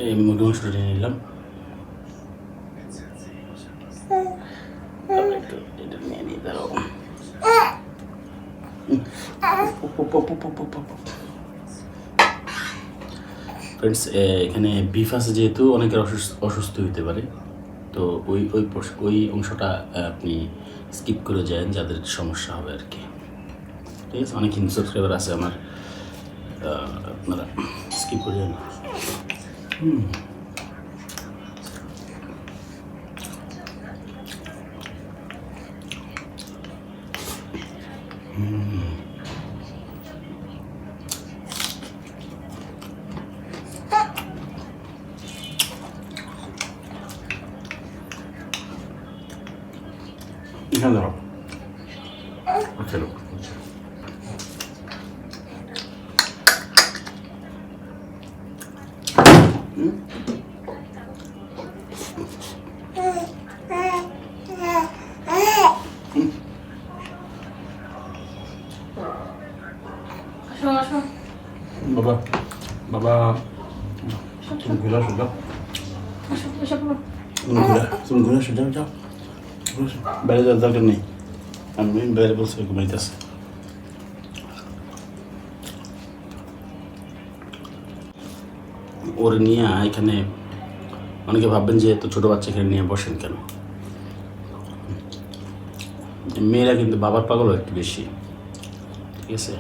এই মুরগি মাংসটা নিয়ে নিলাম। একটু এটা নিয়ে নিই, দাঁড়াও। ফ্রেন্ডস, এখানে বিফ আছে যেহেতু অনেকের অসুস্থ হতে পারে, তো ওই ওই ওই অংশটা আপনি স্কিপ করে যান যাদের সমস্যা হবে আর কি। ঠিক আছে, অনেক হিন্দু সাবস্ক্রাইবার আছে আমার, আপনারা স্কিপ করে যান। এখানে ধরো, আচ্ছা লোক বাবা বাবা তুমি ঘুরে আসো, যাও তুমি ঘুরে আসো, যাও যাও, বাইরে যাওয়ার দরকার নেই, আমি বাইরে বলছি ঘুমাইতেছে। ওরে নিয়ে এখানে অনেকে ভাববেন যে এত ছোটো বাচ্চা এখানে নিয়ে বসেন কেন। মেয়েরা কিন্তু বাবার পাগল একটু বেশি, ঠিক আছে।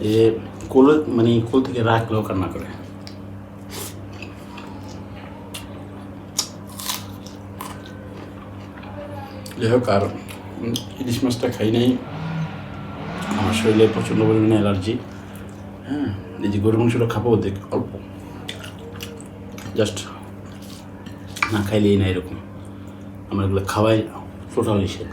এ কোলে মানে কোল থেকে রাখলেও কান্না করে। যাই হোক, আর ইলিশ মাছটা খাই নাই, আমার শরীরে প্রচণ্ড পরিমাণে অ্যালার্জি। হ্যাঁ, এই যে গরু মাংসটা খাবো দেখ অল্প, জাস্ট না খাইলেই না এরকম, আমার এগুলো খাওয়াই টোটাল নিষেধ।